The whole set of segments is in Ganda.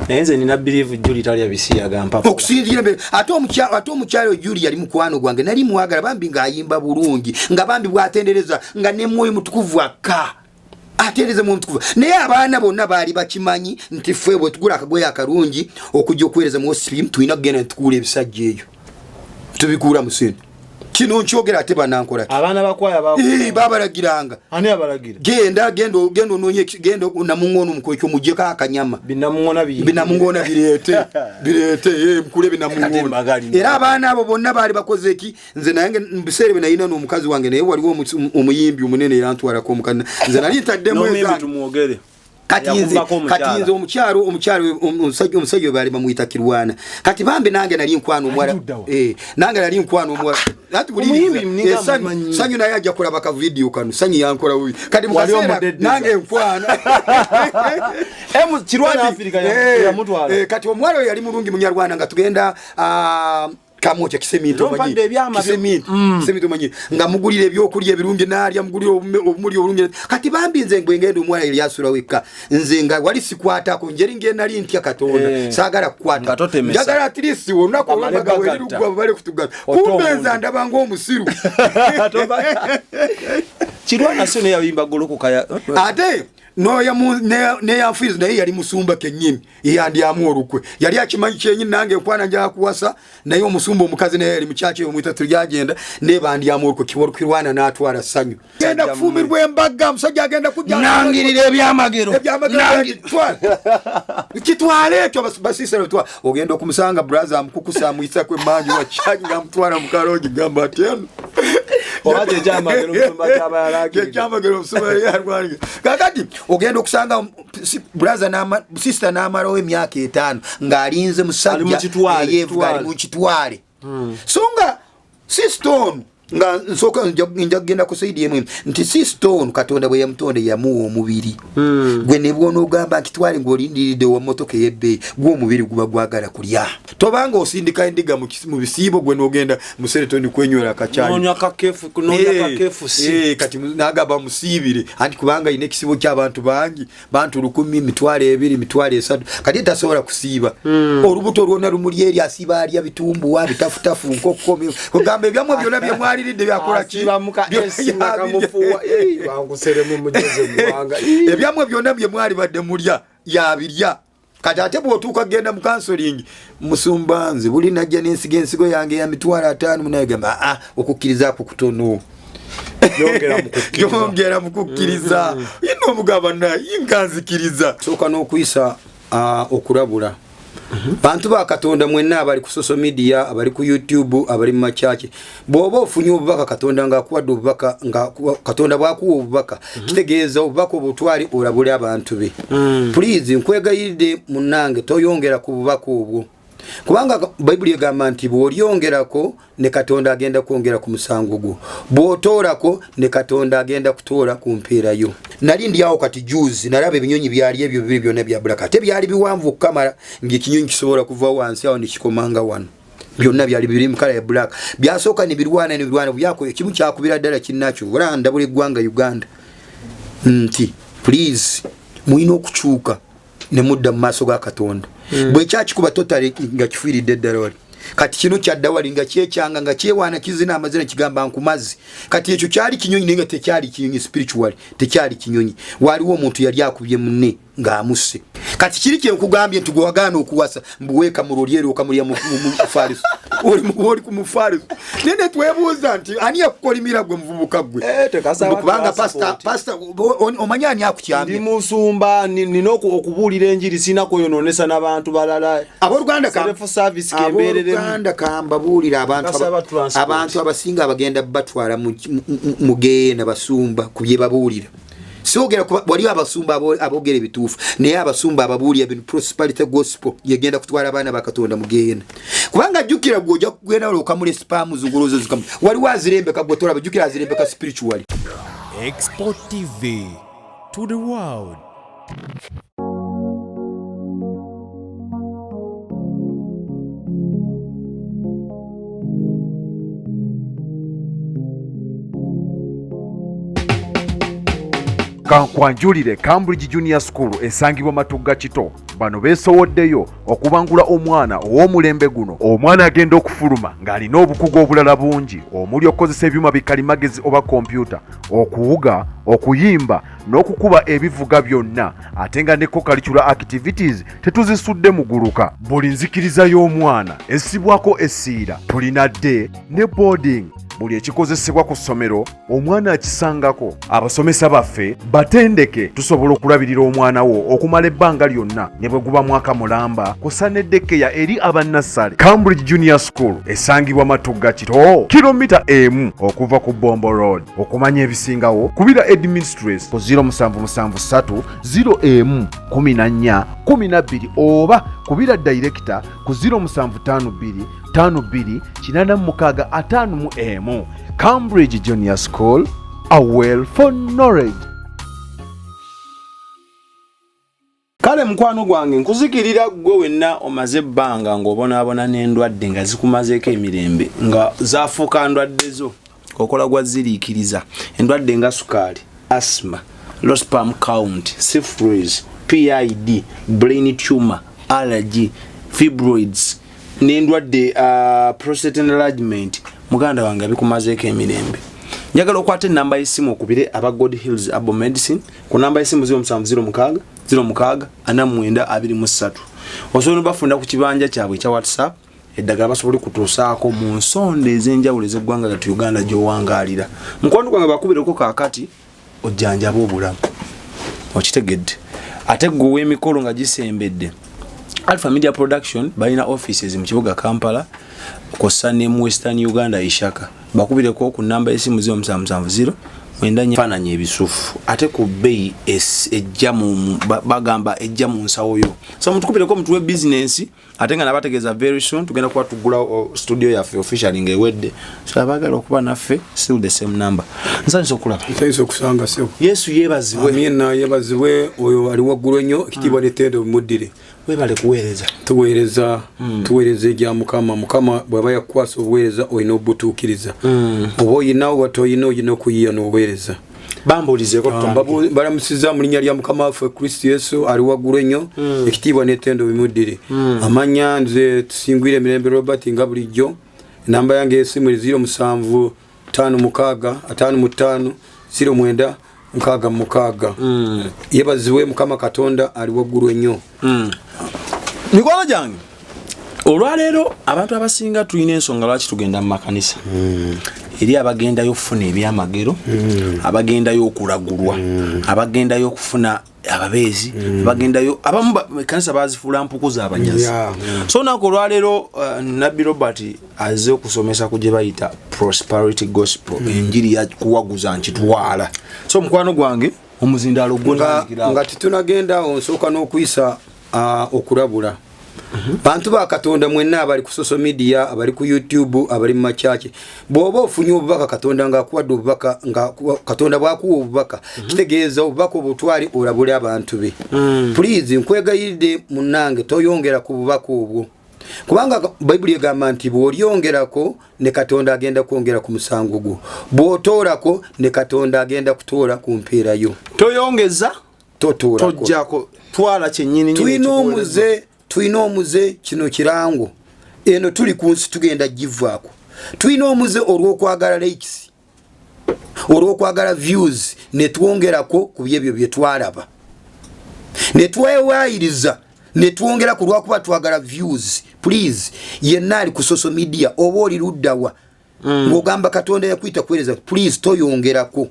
Nze nina believe Julie tali abisi agampa. Okusinzira mbere ate omukyalo Julie yali mukwano gwange nali mwagala bambi ng'ayimba bulungi nga bambi bwatendereza nga ne mwoyo mutukuvu akka. Atereze mu mtukuvu naye abaana bonna baali bakimanyi nti ffe bwe tugula akagoye akalungi okujja okuweereza mu hospital tulina kugenda tukuula ebisajja eyo tubikuula mu sente kino nkyogera ate banankola abaana bakwaya babalagiranga ani abalagira genda ononye genda namungono mukwekyo mujjeka akanyama binamungona birete mukule binamungona era abaana abo bonna baali bakoze eki nze nange mbiseere benayina n'omukazi wange naye waliwo omuyimbi omunene era ntwalako omukana nze nali ntaddemu tumwogere kati omukyalo omusajja bali bamuyita Kirwana kati bambe nange nali nkwano omwala nange nali nkwano omwala ati buli sanyu naye ajja kulaba ka video kanu sanyu yankola wuyi kati mukasera nange nkwano Kirwana Afrika ya mutwala kati omwala yali mulungi munyarwanda nga tugenda kamocha kisemito manyi nga mugulire ebyokulya ebirungi nalya mugulire obumuli obulungi kati bambi nze ngwengendo omwala Eliasura weka nze nga wali sikwatako njeri nge nali ntya Katonda sagala kukwata njagala at least wonako olwabaga welirugwa bale kutugana kumbe nze ndabanga omusiru Kirwana sone yabimba goloko kaya ate no ya mfizi naye yali musumba kenyini yandi amorukwe yali akimanyi kyenyini nange kwana nja kuwasa naye omusumba omukazi naye yali muchache omwita tulyagenda ne bandi amorukwe Kirwana natwala sanyu genda kufumirwa embaga musajja agenda kujja nangirire ebyamagero kitwale ekyo basisa lutwa ogenda okumusanga brother amukukusa amuyisa kwe manju wachanga mutwala mukaroji gamba ateno obaje jamagero musumba cyabalaki jamagero musumba yarwani kakati ogenda okusanga brother na sister na amaro emyaka 5 ngalinze musajja yevuga mu kitwale songa sister nga nsoka njagenda genda kusaidi yemwe nti sister Katonda bwe yamutonde yamuwa omubiri gwe ne bwono ogamba kitwale ng'olindiride wa motoka yebbe gwo omubiri guba gwagala kulya tobanga osindika endiga mu bisibo gwe n'ogenda mu seretoni kwenywera akacyayi nonya kakefu kati nagaba musibire anti kubanga ine kisibo ky'abantu bangi bantu 10 mitwale 2 mitwale 3 kati tasobola kusiba olubuto lwonna lumuli eri asiba alya bitumbuwa bitafutafu nkokkomi kugamba ebyamwe byonna byamwe aliride byakola kibamuka esima kamufuwa banguseremu mujeze mwanga ebyamwe byonna bye mwali badde mulya yabirya kati ate bwotuuka genda mu counseling musumbanze buli najja n'ensigo yange ya mitwala 5 munayegamba okukkiriza ku kutono yongera mukukkiriza ino mugaba na inganzikiriza soka n'okuyisa okulabula bantu ba Katonda mwenna abali ku social media abali ku YouTube abali mu machache bobo ofunye obubaka Katonda nga akuwadde obubaka nga Katonda bwakuwa obubaka kitegeeza obubaka obutwali olabule abantu be please nkwegayiride munange toyongera ku bubaka obwo kubanga Bible egamba nti bw'olyongerako ne Katonda agenda kwongera ku musango gwo bw'otoolako ne Katonda agenda kutoola ku mpeera yo nali ndi awo kati juzi nalaba ebinyonyi byali ebyo bibiri byonna bya black ate byali biwanvu okukamala ng'ekinyonyi kisobola kuva wansi awo ne kikomanga wano byonna byali biri mu kala ya black byasooka ne birwana byako ekimu kyakubira ddala kinnaakyo wala ndabula eggwanga Uganda nti please muyina okukyuka ne mudda mu maaso ga Katonda bwe kyakikuba totale nga kifiiridde ddala wali kati kino kyadda wali nga kyekyanga nga kyewaana kizina amazina kigamba nkumazi kati ekyo kyali kinyonyi naye nga tekyali kinyonyi spiritually tekyali kinyonyi waliwo omuntu yali akubye munne ng'amusse kati kiri kyenkugambye nti gwe wagaana okuwasa mbuweeka mu lolyero okamulya mu fariso oli ku mufariso nene twebuuza nti ani yakukolimira gwe muvubuka gwe kubanga pastor omanya ani akukyambye ndi musumba nina okubuulira enjiri sina kweyonoonesa n'abantu balala abooluganda kambabuulira abantu abasinga abagenda batwala mu geena basumba ku bye babuulira siogera waliwo abasumba aboogera ebituufu naye abasumba ababuulira bino prosperity gospel yegenda kutwala abaana ba Katonda mu geena kubanga jjukira gwe ojja kugenda okamula spam zunguluzo zikamu waliwo azirembeka gwe tolaba jjukira azirembeka spiritually. Export TV to the world. Kankwanjulire Cambridge Junior School esangibwa Matugga Kito bano beesowoddeyo okubangula omwana ow'omulembe guno. Omwana agenda okufuluma ng'alina obukugu obulala bungi omuli okukozesa ebyuma bikalimagezi oba kompyuta, okuwuga, okuyimba n'okukuba ebivuga byonna, ate nga ne co-curricular activities tetuzisudde muguluka. Buli nzikiriza y'omwana essibwako essiira. Tulina day ne boarding. Buli ekikozesebwa ku ssomero omwana akisangako. Abasomesa baffe batendeke, tusobola okulabirira omwana wo okumala ebbanga lyonna ne bwe guba mwaka mulamba. Kusa n'eddekeya eri abannassale. Cambridge Junior School esangibwa Matugga Kiro, kilomita emu okuva ku Bombo Road. Okumanya ebisingawo kubira Administrator ku 0773 011412 oba kubira Director ku 0752 52 Cambridge Junior School, a well for knowledge. Kale mukwano gwange nkuzikirira gwe wenna omaze ebbanga ng'obonaabona n'endwadde nga zikumazeeko emirembe nga zaafuuka ndwadde zo okola gwa ziriikiriza. Endwadde nga sukaali, asthma, low sperm count, syphilis, PID, brain tumor, allergy, fibroids n'endwadde prostate enlargement. Muganda wange bikumazeeko emirembe. Njagala okwate namba y'essimu okubire aba God Hills Abo Medicine ku namba y'essimu 0706 09 osobola bafunda ku kibanja kyabwe ekya WhatsApp eddagala basobole kutuusaako mu nsonda ez'enjawulo ez'eggwanga lyattu Uganda gy'owangaalira. Mukwano gwange bakubireko kaakati ojjanjaba obulamu. Okitegedde. Ate ggwe ow'emikolo nga gisembedde. Alpha Media Production balina offices mu kibuga Kampala kosa ne mu Western Uganda Ishaka. Bakubireko ku namba y'essimu 0770 mwendanye fananye ebisufu ate ku bei ejjamu bagamba ejjamu nsawo yo. So mutukubireko mutuwe business ate nga nabategeza very soon tugenda kuba tugula studio yaffe officially ngewedde. So abagala okuba naffe still the same number. Nsanyusa okulaba. Nsanyusa okusanga sebo. Yesu yeebazibwe. Amina yeebazibwe oyo ali waggulu ennyo ekitiibwa n'ettendo muddire. Webale kuweereza. Tuweereza ejja Mukama bw'aba yakwasa obuweereza olina obutuukiriza. Oba oyinawo wate olina okuyiya n'obuweereza. Bambuulizeko tutandike. Balamusiza mu linnya lya Mukama waffe Kristo Yesu ali waggulu ennyo ekitiibwa n'ettendo bimuddire. Amanya nze Tusingwire Mirembe Robert nga bulijjo. Namba yange y'essimu 0756 55 09 mukaaga. Yebaziwe Mukama Katonda ali waggulu ennyo. Mikwano gyange olwaleero abantu abasinga tulina ensonga lwaki tugenda mu makanisa. Eri abagendayo okufuna ebyamagero, abagendayo okulagulwa, abagendayo okufuna ababeezi, abagendayo abamu kanisa bazifuula mpuku z'abanyazi. So nako olwaleero Nabbi Robert azze okusomesa ku gye bayita prosperity gospel, enjiri ya kuwaguza nkitwala. So mukwano gwange omuzindaalo gw'onzikira nga titunagenda onsooka n'okuyisa okulabula. Bantu ba Katonda mwenna abali ku social media, abali ku YouTube, abali mu machache. Bw'oba ofunye obubaka Katonda ng'akuwadde obubaka nga Katonda bw'akuwa obubaka, kitegeeza obubaka obutwali olabule abantu be. Please nkwegayiridde munnange toyongera ku bubaka obwo. Kubanga Bayibuli egamba nti bw'olyongerako ne Katonda agenda kwongera ku musango gwo. Bw'otoolako ne Katonda agenda kutoola ku mpeera yo. Toyongeza totoolako. Tojjako twala kyennyini Tuina omuze kino kirango. Eno tuli ku nsi tugenda givaako. Tuina omuze olw'okwagala likes. Olw'okwagala views ne twongerako ku byebyo bye twalaba. Ne twewaayiriza ne twongera ku lwakuba twagala views. Please yenna ali ku social media oba oli luddawa. Ng'ogamba Katonda yakwita kuweereza. Please toyongerako.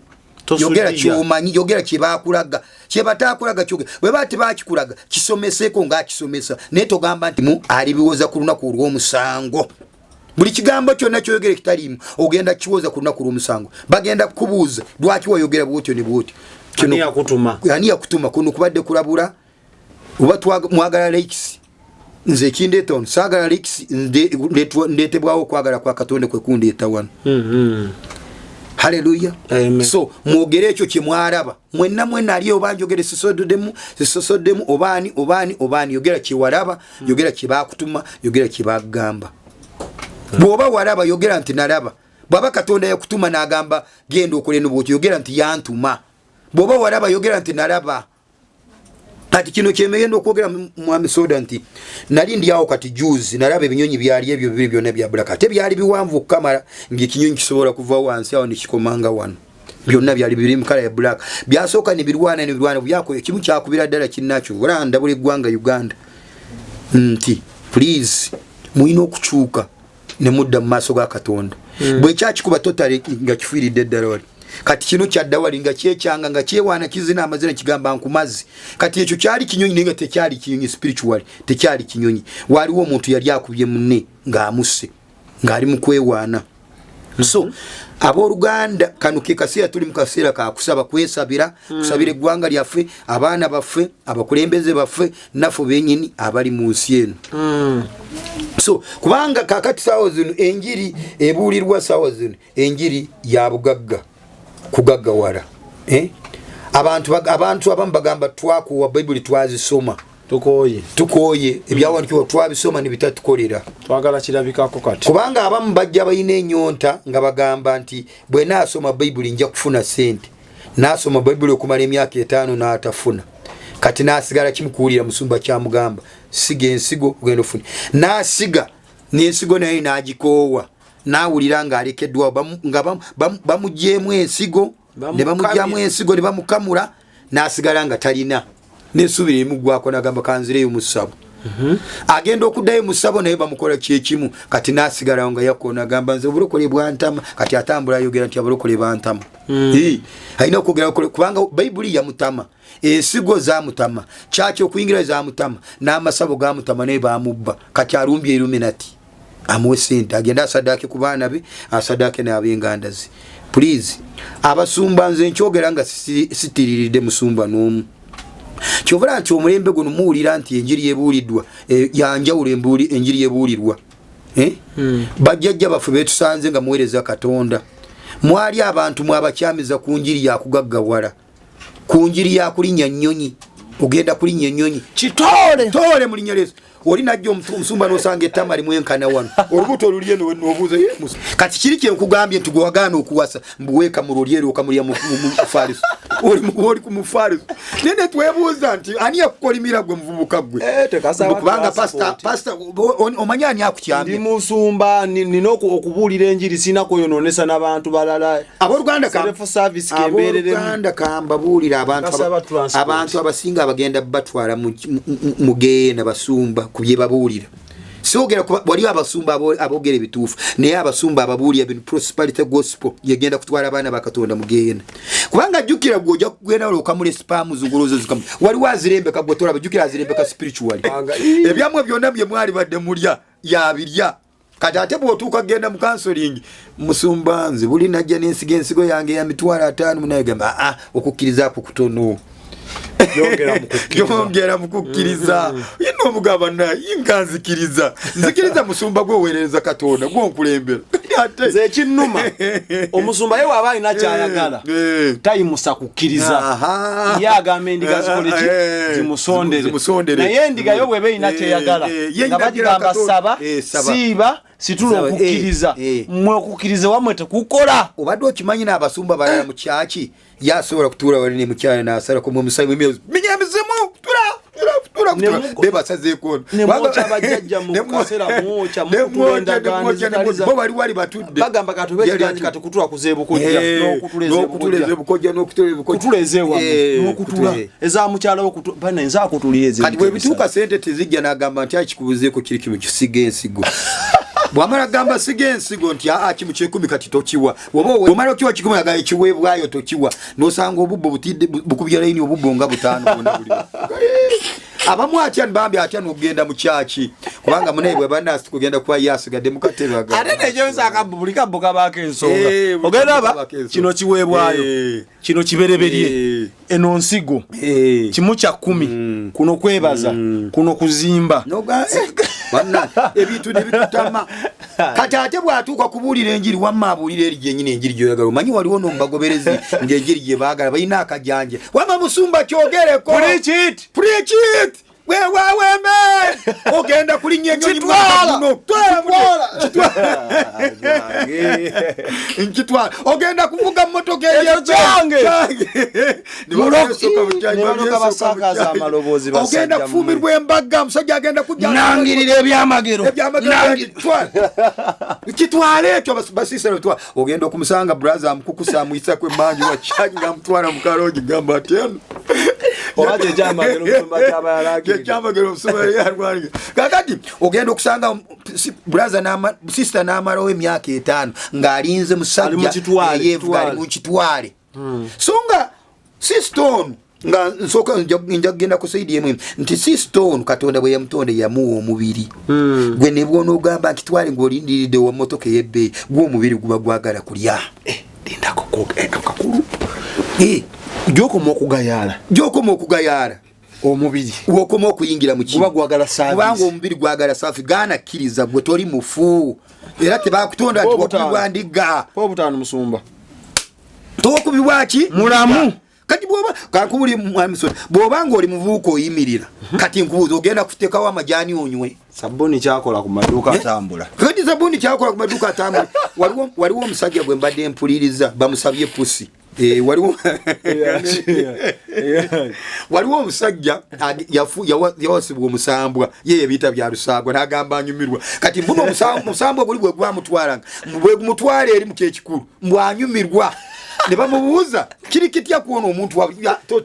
Yogera kyomanyi, yogera kyebakulaga, kyebatakulaga kyogera. Bwe bati bakikulaga kisomeseko ng'akisomesa. Naye togamba nti mu alibiwoza ku lunaku olw'omusango. Buli kigambo kyonna kyoyogera kitaliimu ogenda kiwoza ku lunaku olw'omusango. Bagenda kubuuza lwaki wayogera bwotyo ne bwotyo. Ani yakutuma kuno kubadde kulabula oba mwagala likes. Nze kindeeta ono saagala likes ndeetebwawo okwagala kwa Katonda kwe kundeeta wano. Hallelujah. Amen. So mwogere ekyo kye mwalaba mwenna ali obanjogere sisosoddemu obaani yogera kye walaba, yogera kye bakutuma, yogera kye bagamba. Bw'oba walaba yogera nti nalaba. Bw'aba Katonda yakutuma n'agamba genda okole n'obwotyo yogera nti yantuma. Bw'oba walaba yogera nti nalaba. ati kino kyemegenda okwogera mwami Soda nti nali ndi awo kati juzi nalaba ebinyonyi byali ebyo bibiri byonna bya black ate byali biwanvu kamera ng'ikinyonyi kisobola kuva wansi awo nikikomanga wano byonna byali biri mu kala ya black byasooka ne birwana byako ekimu kyakubira ddala kinnacho wala ndabula eggwanga Uganda nti please muyina okukyuka ne mudda mu maaso ga Katonda bwe kyakikuba totale nga kifiiridde ddala wali kati kino kyadda wali nga kyekyanga nga kyewaana kizina amazina kigamba nkumazi kati ekyo kyali kinyonyi nenga tekyali kinyonyi spiritual tekyali kinyonyi waliwo omuntu yali akubye munne ng'amusse ng'ali mu kwewaana so abooluganda kano ke kaseera tuli mu kaseera ka kusaba kwesabira kusabira eggwanga lyaffe abaana baffe abakulembeze baffe naffe bennyini abali mu nsi eno so kubanga kakati saawa zino enjiri ebuulirwa saawa zino enjiri ya bugagga kugaggawala abantu abamu bagamba twakuwa bayibuli twazisoma tukoye ebyawandiikibwa twabisoma ne bitatukolera twagala kirabikako kati kubanga abamu bajja balina ennyonta nga bagamba nti bwe naasoma bayibuli nja kufuna sente naasoma bayibuli okumala emyaka 5 n'atafuna kati naasigala kimukuulira musumba kyamugamba siga ensigo ogenda ofuna naasiga n'ensigo naye n'agikoowa naawulira ng'alekeddwawo nga bamugyemu ensigo ne bamugyamu ensigo ne bamukamula n'asigala nga talina n'esubira emuggwako n'agamba kanzireyo mu ssabo agenda okuddayo mu ssabo naye bamukola kyekimu kati n'asigalawo nga yakkoona agamba nze obulokole bwantama kati atambula ayogera nti abalokole bantama alina okwogera kubanga bayibuli yamutama ensigo zamutama kyaki okuyingira zamutama n'amasabo gamutama naye bamubba kati alumbye Illuminati amuwe sente agenda asaddaake ku baana be asaddaake n'ab'enganda ze please abasumba nze nkyogera nga sitiriridde musumba n'omu kyovula nti omulembe guno muwulira nti enjiri yebuuliddwa yanjawulo enjiri yebuulirwa bajjajja baffe betusanze nga muweereza Katonda mwali abantu mwabakyamiza ku njiri ya kugaggawala ku njiri ya kulinnya nnyonyi ogenda kulinnya ennyonyi kitole mu linnya leeso oli najja omusumba n'osanga ettama limu enkana wano olubuto olulye n'obuuza kati kiri kye nkugambye nti gwe wagaana okuwasa mbuweeka mu lulyeru okamulya mu fariso oli ku mufariso nene twebuuza nti ani yakukolimira gwe muvubuka gwe kubanga pasita omanyi ani akukyambye ndi musumba nina okubuulira enjiri sina kweyonoonesa n'abantu balala abooluganda kambabuulira abantu abasinga abagenda batwala mu geena basumba kubye babuulira siogera waliwo abasumba aboogera ebituufu naye abasumba ababuulira bino prosperity gospel yegenda kutwala abaana bakatonda mugeena kubanga jjukira gwe ojja kugenda wala okamula esipaamu zunguluzo zikamu waliwo azirembeka gwe tolaba jjukira azirembeka spiritually ebyamwe byonna bye mwali badde mulya yabirya kati ate bw'otuuka kgenda mu counseling musumba nze buli najja n'ensigo ensigo yange ya mitwalo 5 munayegamba okukkiriza ako kutono yongera mukukkiriza yino omugamba naye inganzikiriza nzikiriza musumba gwe oweereza Katonda gw'onkulembera nze ekinnuma omusumba ye waaba alina kyayagala tayimusa kukkiriza ye agamba endiga zikole ki zimusondere naye endiga yo bw'eba erina kyeyagala nga bagigamba saba siiba situla okukkiriza mmwe okukkiriza wamwe tekukola obadde okimanyi n'abasumba balala mu kyaki yasobola kutuula wali ne mukyala n'asalako mu musayi w'emyozi minyamizimu tula bebasazeeko nemwoca abajjajja mu kaseera mwoca bo bali wali batudde bagamba katubekiganji kati kutula kuzeebukojja n'okutuleza ebukojja kutuleza ewamu n'okutula eza mukyala wo bana nze akutulira kati bwe bituuka sente tezijja n'agamba nti akikubuzeeko kiri kimu kisiga ensigo bwamala gamba siga ensigo nti kimu kyekumi kati tokiwa omala okiwa kikumi aga ekiweebwayo tokiwa n'osanga obubbo bukubya layini obubbo nga 5 bonna buli abamu atya nibambi atya n'okugenda mu kyaki kubanga munaye bwe banaasi kugenda kuba yasigadde mu katebe ate nekyosaka buli kabbo kabaako ensonga ogenda aba kino kiweebwayo kino kibereberye eno nsigo kimu kya 10 kuno kwebaza kuno kuzimba ebintu nebitutama kati ate bw'atuuka kubuulira enjiri wamma abuulira eri gyenyini enjiri gyoyagala omanyi waliwo nombagoberezi ng'enjiri gye baagala balina akajanja wamma musumba kyogereko preach it weme ogenda kulinya nyonyi muno nkitwala ogenda kuvuga motoka Change. ogenda kufumirwa embaga musajja agenda kujja nangirira ebyamagero kitwale ekyo basisera bitwa ogenda okumusanga brother amukukusa muisa kwe manji wa charge ngamutwala mukaroji gamba ateno obaje jamagero mbakyaba yalage jamagero musomere yarwange kakati ogenda okusanga brother na sister na maro emyaka 5 ngalinze musajja yevuga mu kitwale songa sister nga nsoka njagenda kusaidia mwe nti sister katonda bwe yamutonde yamuwa omubiri gwe nebwo no gamba kitwale ngolindiride wa motoka yebbe gwo omubiri guba gwagala kulya linda kakulu joko mokugayala omubiri wokoma okuyingira mu kuba gwagala service kubanga omubiri gwagala safi gana kiriza gwe tori mufu era tebakutonda ati wakubwandiga obutano musumba tokubibwaki mulamu kati bwoba kakubuli mwamiso bwobanga oli muvuuko oyimirira kati nkubuuza ogenda kutekawo amajani onywe sabuni kyakola ku maduuka atambula kati sabuni kyakola ku maduuka atambula waliwo omusajja gwe mbadde mpuliriza bamusabye pusi waliwo omusajja yawasibwa omusambwa ye bita bya Lusagwa n'agamba anyumirwa kati mbuno omusambwa guli bwe gwamutwalanga bwe gumutwala eri mu kyekikulu mbwanyumirwa ne bamubuuza kiri kitya kuona omuntu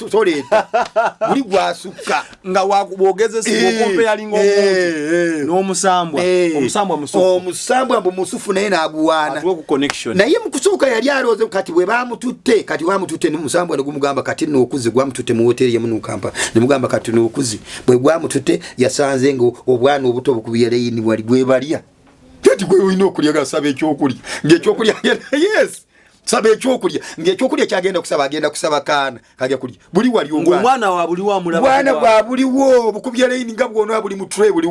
toleeta buli gwasukka nga wakubogezesa okumpe yalinga omuntu n'omusambwa omusambwa mbu musufu naye n'aguwaana naye mu kusooka yali alooze kati bwe bamututte n'omusambwa ne gumugamba kati n'okuze gwamututte mu hoteri yemu n'Kampala ne mugamba kati n'okuze bwe gwamututte yasanze nga obwana obuto bukubya leyini wali bwebalya kati gwe olina okulya gasaba ekyokulya ng'ekyokulya yes sabe ekyokulya ng'ekyokulya kyagenda kusaba agenda kusaba kaana kajja kulya buli wali omwana wa buli wa mulaba bwana bwa buliwo bukubya leyini nga bwona buli mu tray buli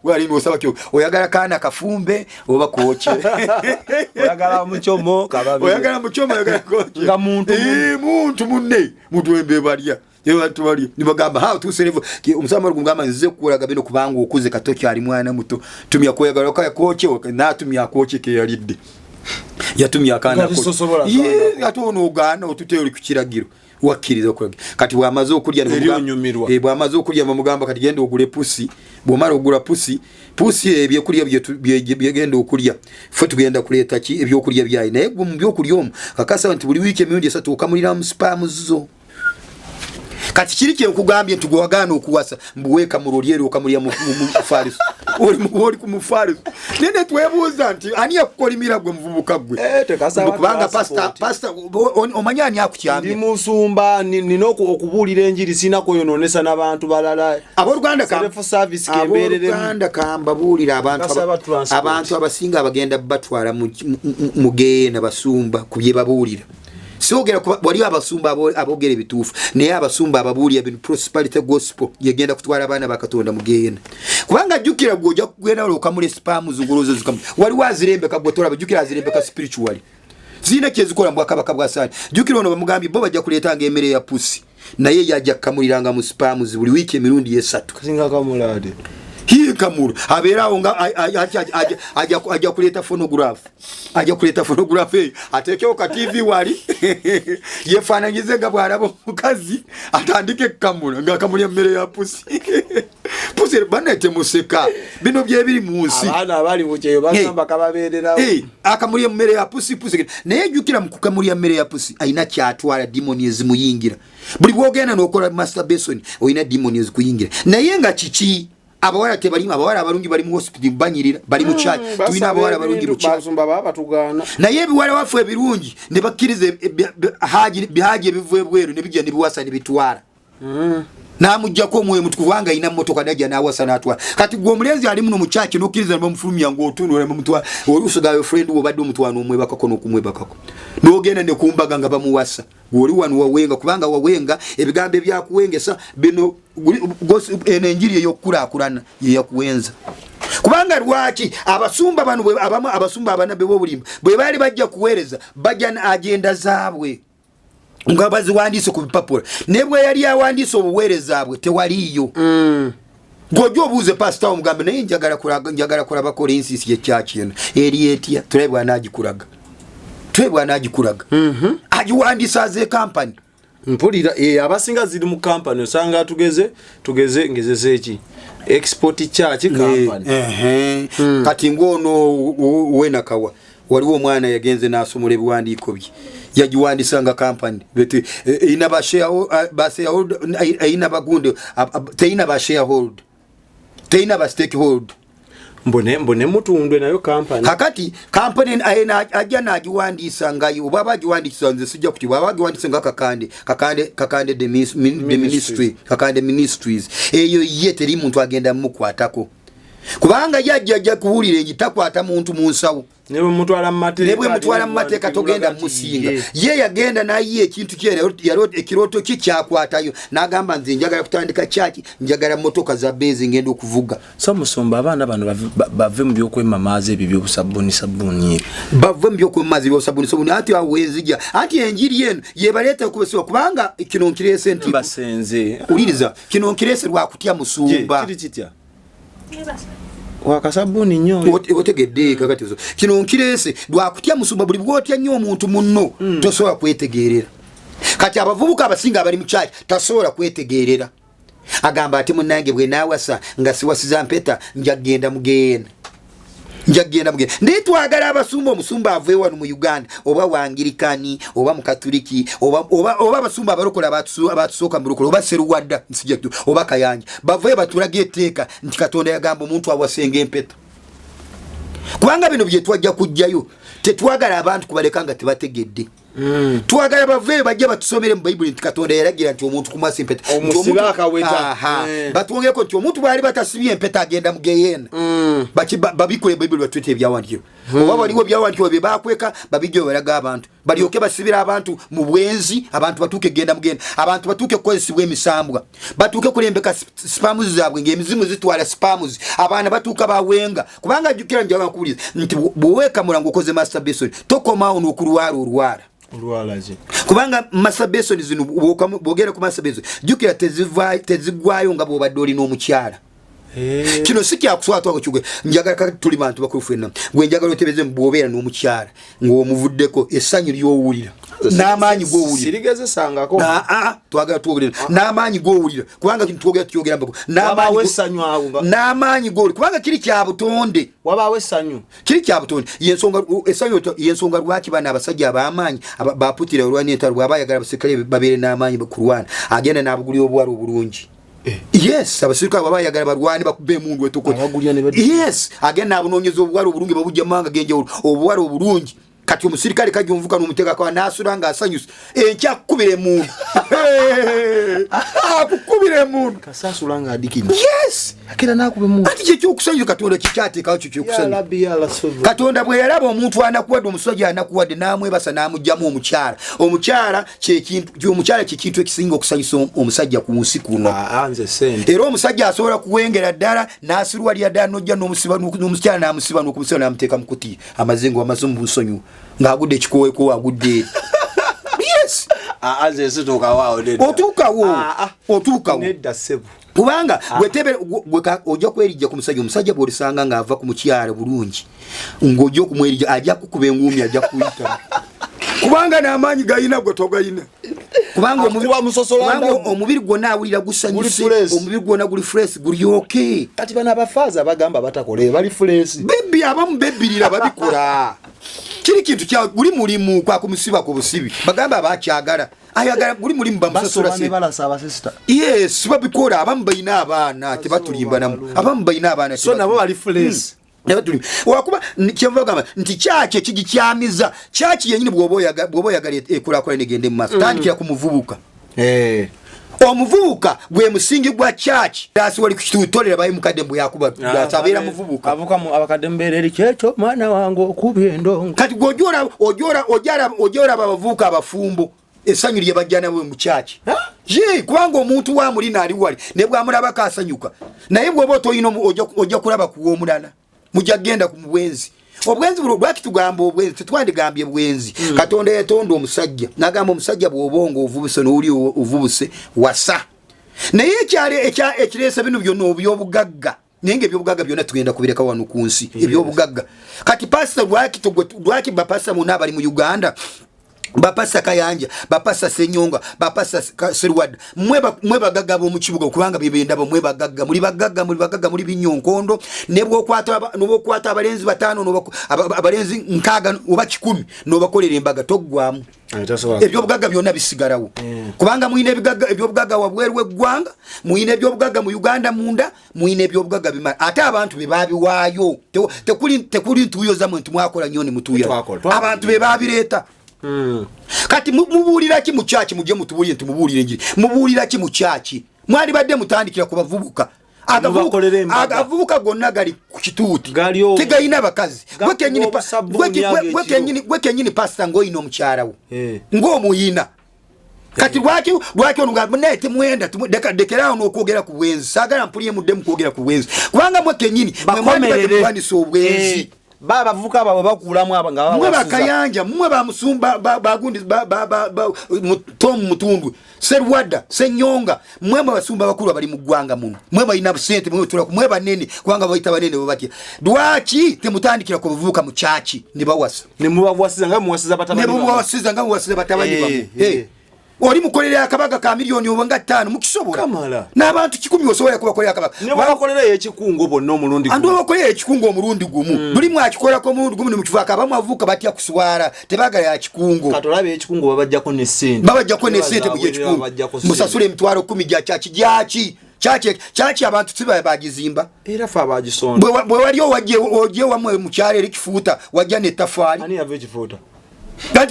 wali n'osaba kyo oyagala kaana kafumbe oba kooche oyagala muchomo kababi oyagala kooche nga muntu munne muntu embe balya yebantu bali nibagamba how to serve omusamba ngamba nze kulaga bino kubanga okuze katoki ali mwana muto tumya koyagala kooche na tumya kooche ke yalidde yatumya akana ko yatono ogana otuteyoli kukiragiro wakiriza okulaga kati bwamaze okulya bwamaze okulya bamugamba kati genda ogule pusi bwomara ogula pusi ebyokulya byegenda okulya fe tugenda kuleeta ki ebyokulya byayi naye gwe mu byokulya omu kakasa nti buli wiiki emirundi 3 okamulira mu spam zo kati kiri kye nkugambye nti gwagana okuwasa mbuweka mu rolyero okamulya mu fariso oli ku mufariso nene twebuuza nti ani yakukolimira gwe muvubuka gwe kubanga pasta omanya ani akukyambye ndi musumba nina okubuulira enjiri sina kuyononesa n'abantu balala abooluganda kambabuulira abantu abasinga abagenda batwala mu geena basumba ku bye babuulira siogera wali abasumba abogere bituufu naye abasumba ababuulya bino prosperity gospel yegenda kutwala abaana bakatonda mugenda kubanga jjukira gwoja kugenda okamule spam zunguluzo zikamu wali wazirembeka gwotola bajjukira azirembeka spiritually zina kyezikola mu Bwakabaka bwa Saani jjukira ono bamugambye bo bajja kuleetanga emmere ya pusi naye yajja kamuliranga mu spam buli wiiki emirundi 3 kasinga kamulade kamuru abeerawo nga ajja kuleeta phonograph ateekewo ka TV wali yefaananyize nga bw'alaba omukazi atandike kamura nga kamulya mmere ya pusi banete museka bino byebiri mu nsi abaana abali mukyeyo bagamba kababeererawo akamulya mmere ya pusi naye jjukira mu kukamulya mmere ya pusi ayina kyatwala dimoni ezimuyingira buli bwogenda n'okola masturbation oyina dimoni ezikuyingira naye nga kiki abawala tebalimu abawala abalungi bali mu hospital banyirira bali mu church tuina abawala abalungi mu church basumba batugana naye ebiwala wafu ebirungi ne bakkiriza bihaji ebivuye bweru ne bijja ne biwasa ne bitwala namujjako omwoyo mutukuvu wanga ina mmotoka najja n'awasa n'atwala kati gwe omulenzi ali muno mu church n'okkiriza n'omufulumya ng'otunula mu mutwala olusugayo friend wo badde omutwala n'omwebakako n'okumwebakako n'ogenda ne kumbaga nga bamuwasa gwoli wano wawenga kubanga wawenga ebigambo ebyakuwengesa bino enjiri ey'okukulaakulana yeyakuwenza kubanga lwaki abasumba bano abamu abasumba abanabe b'obulimba bwe baali bajja kuweereza bajja n'agenda zaabwe nga baziwandiise ku bipapula ne bwe yali awandiise obuweereza bwe tewaliiyo gojo buze pastor omugambe naye njagala kulaga Collins ye church yeno Elietia tulebwa anagikulaga agiwandisa ze company mpulira abasinga ziri mu company osanga tugeze ngezeze eki export church company kati ngono wena kawa waliwo omwana yagenze nasomole biwandiiko bye yagiwandisanga company bete ina ba sharehold ina bagunde teina ba sharehold teina ba stakehold mbone mutundwe nayo company hakati company ayina ajja nagiwandisa ngayo baba giwandisa nze sijja kuti baba giwandisa nga kakande the ministry kakande ministries eyo ye teri muntu agenda mukwatako kubanga yajja kuwulira engitakwata muntu munsawo nebwe mutwala mu mateeka togenda musinga ye yagenda naye ekintu yalo ekiroto kikyakwatayo n'agamba nze njagala kutandika kyaki njagala motoka za bezi ngenda okuvuga so musomba abaana bano bave mu byokwemamaaza ebyo by'obusabuni bave mu byokwemamaaza ebyobusabuni ati awezija ati enjiri eno yebaleeta okubasiba kubanga kino nkirese nti basenze uliriza kino nkirese lwakutya musumba kiri kitya wakasabuni nnyo otegedde kakatizo kino nkirese lwakutya musumba buli bwotya nnyo omuntu munno tosobola kwetegerera kati abavubuka abasinga abali mu kyaki tasobola kwetegerera agamba ati munnange bwe naawasa nga siwasiza mpeta njagenda mugenda ndiye twagala abasumba omusumba ave wano mu Uganda oba wangirikani oba mukatuliki oba abasumba abarokola abatusooka mu lukolo oba seruwadda nsijjatu oba kayanja bave batulaga etteeka nti Katonda yagamba omuntu awasenga empeta kubanga bino bye twajja kujjayo tetwagala abantu kubaleka nga tebategedde twagala bave bajja batusomere mu Bible nti Katonda yalagira nti omuntu kumwasa empeta batwongeko nti omuntu bwali batasibye empeta agenda mugeyena babikole Bible batwete ebyawandikiro oba waliwo byawandikiro bye bakweka babijjo balaga abantu balyoke basibira abantu mu bwenzi abantu batuuke genda mugenda abantu batuuke kukozesibwa emisambwa batuuke kulembeka spamuzi zaabwe ng'emizimu zitwala spamuzi abaana batuuka bawenga kubanga jjukira njagala kubuliza nti bweweka mulango okoze masturbation tokomaawo n'okulwala kubanga masturbation zino bwogera ku masturbation jjukira tezigwayo nga bw'obadde olina omukyala kino sikyakuswatwako kigwe njagala tuli bantu bakulu ffenna gwe njagala otebeze bw'obeera n'omukyala ng'omuvuddeko essanyu ly'owulira n'amaanyi g'owulira sirigezesangako twagala tuwulira n'amaanyi g'owulira kubanga kino tukyogera mbako n'amaanyi g'owulira kubanga kiri kya butonde wabaawo essanyu kiri kya butonde yensonga lwaki bana abasajja ab'amaanyi baputira olwani entalo bw'aba ayagala abaserikale babeere n'amaanyi kulwana agenda n'abugulira obuwala obulungi yes abasirikale baba yagala barwane bakube mundu wetuko yes agenda abunonyeza obuwala obulungi babujja manga genje obuwala obulungi kati omusirikale kajumvuka n'omuteka kwa nasuranga asanyusa enkya kubire mundu akukubire mundu kasasulanga adikini yes akira nakube mundu ati kye kyokusanyusa Katonda kikyateekawo kyo kyokusanyusa Katonda bwe yalaba omuntu anakuwadde omusajja anakuwadde namwebasa namugjamu omukyala kyekintu ekisinga okusanyusa omusajja ku nsi kuno era omusajja asobola kuwengera ddala n'asirwa lya ddala n'ojja n'omukyala n'amusiba n'okumusiba n'amuteeka mu kuti amazengo amaze mu busonyu ng'agudde ekikoweeko agudde yes otuukawo nedda sebo kubanga gwetebe ojja kwerijja ku musajja omusajja bw'olisanga ng'ava ku mukyala bulungi ng'ojja okumwerijja ajja kukuba enguumi ajja kuyita kubanga n'amaanyi gayina gwe togayina kubanga omubiri gwonna awulira gusanyuse omubiri gwonna guli fresh guli okay kati bano abafaaza bagamba batakole bali fresh bebi abamu bebbirira babikola kiri kintu kya guli mulimu kwa kumusiba ku busibi bagamba abakyagala ayagala guli mulimu bamusasula se yes babikola abamu bayina abaana tebatulimbanamu abamu bayina abaana so nabo bali fresh wakuba kyemvagamba nti kyaki ekigikyamiza kyaki yenyini bw'oba oyagala ekulakola negende mu maaso tandikira ku muvubuka omuvubuka gwe musingi gwa kyaki dasi wali kukitutolera bayi mukadde mbwe yakuba abeera muvubuka avuka mu abakadde mbeera eri kyekyo mwana wange okuba endongo kati ojora abavubuka abafumbo essanyu lye bajja nabo mu kyaki kubanga omuntu wamulina ali wali ne bwamulabako asanyuka naye bw'oba otoyina ojja kulaba kuwa omulala mujja genda ku bwenzi obwenzi bulo lwaki tugamba obwenzi tetwandigambye bwenzi Katonda yatonda omusajja n'agamba omusajja bw'obonga ovubuse n'oli ovubuse wasa naye ekiresa bino byonna obyobugagga nenge ebyobugagga byonna tugenda kubireka wano ku nsi ebyobugagga kati pastor lwaki bapasa muna bali mu Uganda bapasa Kayanja bapasa Senyonga bapasa Serwad mwe bagagga bo mu kibuga kubanga bibenda bo mwe bagagga muri binyonkondo nebwo kwata abalenzi batano abalenzi nkaga oba 10 no bakolera embaga togwamu ebyobugagga byonna bisigarawo kubanga muine ebyobugagga wabwerwe gwanga muine ebyobugagga mu Uganda munda muine ebyobugagga bima ate abantu bebabiwaayo tekuli ntuyo za muntu mwakola nyoni mutuya abantu bebabireta kati mubulira ki mu church muje mutubulire ntumubulire njiri mubulira ki mu church mwali badde mutandikira ku bavubuka agavubuka gonna gali ku kituuti tegayina abakazi gwekenyini pastor ngoyina omukyalawo ng'omuyina kati lwaki onugamba nete mwenda dekerawo n'okwogera ku bwenzi saagala mpulire muddemu kwogera ku bwenzi kubanga mwekenyini mwemwanisa obwenzi baba vuka baba bakulamu abanga mwe bakayanja mwe bamusumba bagundi Tom Mutundu Serwada Senyonga mwe basumba bakulu bali mu gwanga muno mwe bayina busente mwe tula mwe banene kwanga bayita banene bo bati dwaki temutandikira ko buvuka mu chachi ne bawasa ne mubawasiza nga muwasiza batabani ne mubawasiza nga muwasiza batabani bamwe oli mukolera akabaga ka milioni obanga 5 mukisobola kamala n'abantu 10 osobola kubakolera akabaga ne bakolera ekikungo bonna omulundi gumu ando bakolera ekikungo omulundi gumu buli mwakikola ko omulundi gumu ne mukivaka abamu avuka batya kuswara tebagala ya kikungo katolabe ekikungo babajjako ne sente mu ekikungo musasule emitwalo 10 gya chachi chachi abantu tiba bagizimba era fa bagisonda bwe wali oje wamwe mu kyale erikifuuta wajja ne tafali ani yave kifuuta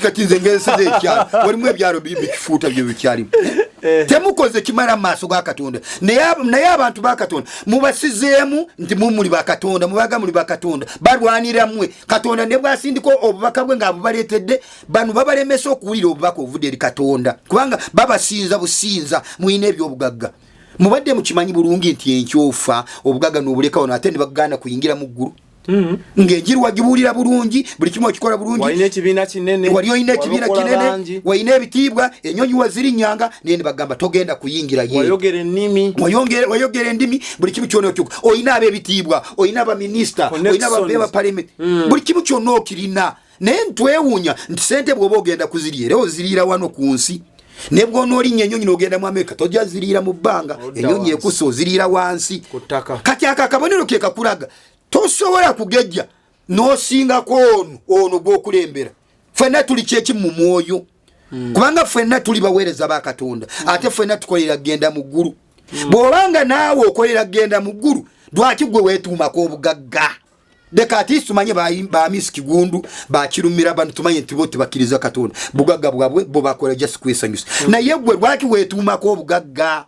kati nzengeza ekyalo walimu ebyalo bikifuuta byo bikyali temukoze kimara maaso ga Katonda naye abantu ba Katonda mubasizeemu nti mumuli ba Katonda mubaga muli ba Katonda balwanira mwe Katonda ne bwasindiko obubaka bwe ngabo baletedde banu babalemesa okuwulira obubaka ovudde eri Katonda kubanga babasinza businza muine ebyobugagga mubadde mukimanyi bulungi nti enkyofa obugagga n'obuleka ono ate ne bagana kuyingira mu ggulu ng'enjiri wagibulira bulungi buli kimu okikola bulungi walina ekibiina kinene walina ekibiina kinene walina ebitiibwa enyonyi waziri nyanga nene bagamba togenda kuyingira ye wayogera endimi buli kimu kyona okyo olina ab'ebitiibwa olina abaminista olina ababeba parliament buli kimu kyonna okirina naye ntwewuunya nti sente bw'oba ogenda kuzirya era oziriira wano ku nsi nebwo n'olinya enyonyi n'ogenda mu Amerika tojja ziriira mu bbanga enyonyi ekusa oziriira wansi kati akakabonero ke kakulaga tosobola kugejja n'osingako ono gw'okulembera ffenna tuli kyeki mu mwoyo kubanga ffenna tuli baweereza ba Katonda ate ffenna tukolera genda mu ggulu bw'obanga naawe okolera genda mu ggulu lwaki gwe weetuumako obugagga deka ati tumanye ba Miss Kigundu ba kirumira bantu tumanye nti bo tebakiriza Katonda bugagga bwabwe bo bakola just kwesanyusa naye gwe lwaki weetuumako obugagga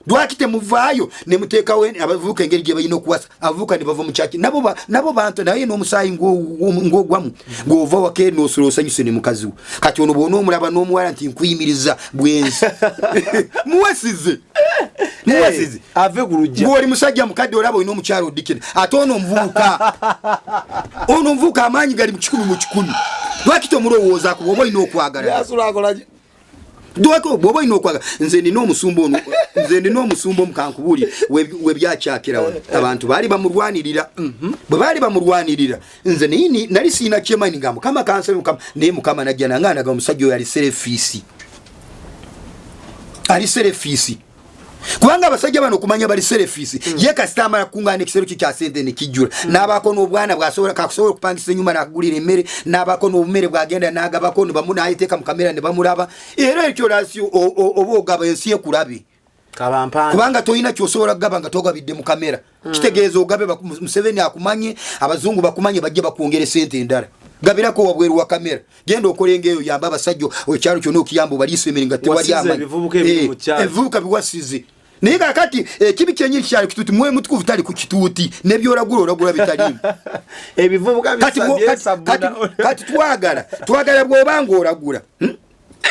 lwaki temuvaayo ne muteekawo abavubuka engeri gye bayina okuwasa abavubuka ne bava mu kyaki nabo bantu naye n'omusaayi ng'ogwamu ng'ova wake n'osula osanyuse ne mukazi we kati ono bw'ona omulaba n'omuwala nti nkuyimiriza bwenzi muwasize ave ku lujja ng'oli musajja mukadde olaba olina omukyalo oddikira ate ono omuvubuka amaanyi gali mu 10 mu 10 lwaki tomulowoozaako bw'oba olina okwagala bw'oba olina okwaga nze nina omusumba omukankubuli webyakyakira abantu baali bamulwanirira bwe baali bamulwanirira nze nali siina kyemanyi nga mukama kansabe mukama naye mukama najja nange anaga omusajja oyo ali serefiisi kubanga abasajja bano okumanya bali serefiisi ye kasita amala kukungaana ekisero kye kya sente ne kijjula n'abaako n'obwana kakusobola okupangisa ennyumba n'akagulira emmere n'abaako n'obumere bwagenda n'agabako n'ayiteeka mu kamera ne bamulaba era ekyo lasi oba ogaba ensi ekulabe kubanga tolina kyosobola kugaba nga togabidde mu kamera kitegeeza ogabe Museveni akumanye abazungu bakumanye bajja bakwongera sente endala gabirako wabweru wa kamera genda okolenga eyo yamba abasajja ekyalo kyonna okiyamba obaliisa emere nga tewali amanyi ebivubuka biwasize naye kakati kibi kyenyini kyalo kituuti mwe mutukuvu tali ku kituuti nebyolagula bitalimu ebivubuka kati twagala bw'obanga olagula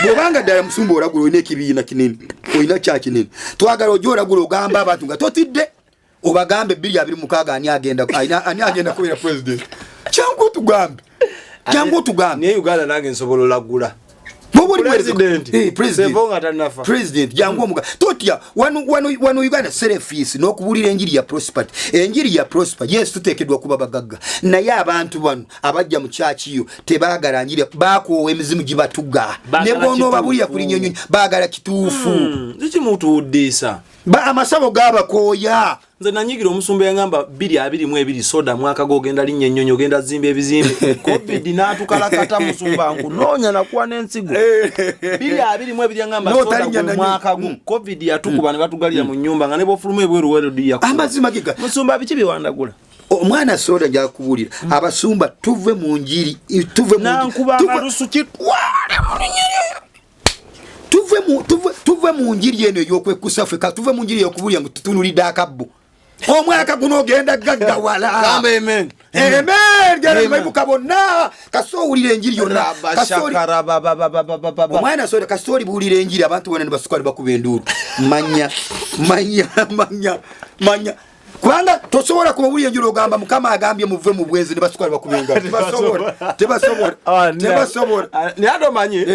bw'obanga ddala musumba olagula olina ekibiina kinene olina kya kinene twagala ojja olagula ogamba abantu nga totidde obagambe 2026 ani agenda kubeera president kyangu tugambe niye Uganda nange nsobola olagula bobuli president jangu omuga totya wano Uganda selfies no kubulira enjiri ya prosper yes tutekedwa kuba bagagga naye abantu bano abajja mu church yo tebagala njiri bako emizimu gibatuga ne bono babulira kuli nyonyo bagala kituufu ndichi mutu udisa ba amasabo gaba koya nze nanyigira omusumba yangamba 222 soda mwaka gogenda linnya nyonyo genda zimbe ebizimbe covid natukalakata musumba nku nonya nakuwa n'ensigo 222 yangamba soda mwaka covid yatukuba ne batugalira mu nyumba nga ne bofuluma ebweru wero dia amazima giga musumba bichi biwandagula omwana soda nja kubulira abasumba tuve mu njiri nankuba alusu kitwale tuve mu njiri eno yokwekusafe ka tuve mu njiri yokubulya ngo tutunulide akabbo omwaka guno genda gagga wala amen gera maibuka bonna kasowulira enjiri yonna omwana soda kastori bulira enjiri abantu bonna nibasukali bakubenduru manya kubanga tosobola kubulira enjiri ogamba mukama agambye muve mu bwenzi nibasukali bakubenga tebasobola ne adomanyi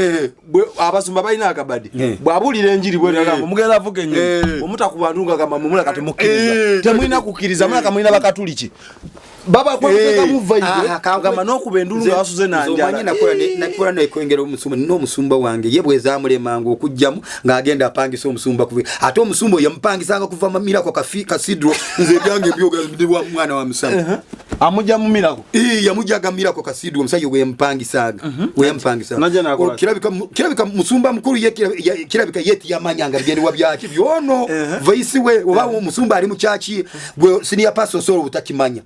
abasumba balina akabadi bwabulira enjiri bwe agamba mugenda avuga enyo omutakubantunga kama mumula kati mukkiriza temulina kukkiriza mulaka mulina bakatuliki baba kweka muva iwe kama nokubendulu nga wasuze nanja omanyi nakola nekwengera omusumba wange yebweza amulemango okujjamu ngagenda apangisa omusumba kuve ate omusumba yampangisanga kuva mamirako kasidro nze byange byoga ndibwa mwana wa musana amuja mu mirako yamujaga mirako kasidro omusajja weyampangisaga kirabika musumba mukuru kirabika yeti yamanyanga bigende wabyaki byono vaisi we oba omusumba ali mu chachi gwe senior pastor solo utakimanya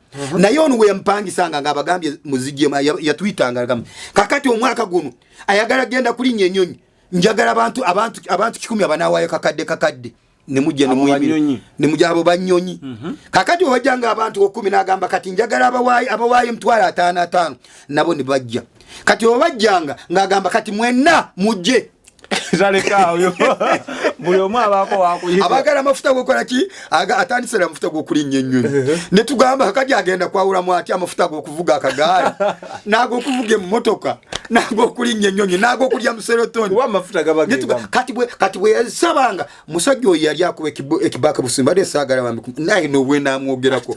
naye ono we yampangisanga ngabagambye muzijje yatwitanga ngam kakati omwaka guno ayagala genda kulinya ennyonyi njagala abantu 10 abanawayo kakadde nemujja nemujja abo banyonyi kakati wajanga abantu 10 nagamba kati njagala abawayi mtwala 5 nabo nibajja kati wajanga ngagamba kati mwenna mujje zaleka oyo buli omu abako wakuyita abagala amafuta gokola ki atandisira amafuta gokulinya ennyonyi ne tugamba kati agenda kwawula mwati amafuta gokuvuga akagaala nago kuvuga emmotoka nago kulinya ennyonyi nago kulya muserotoni wa amafuta gabagenda kati bwe yasabanga musajja oyo yali akuba ekibaka busimba de sagala bambi naye no bwe namwogerako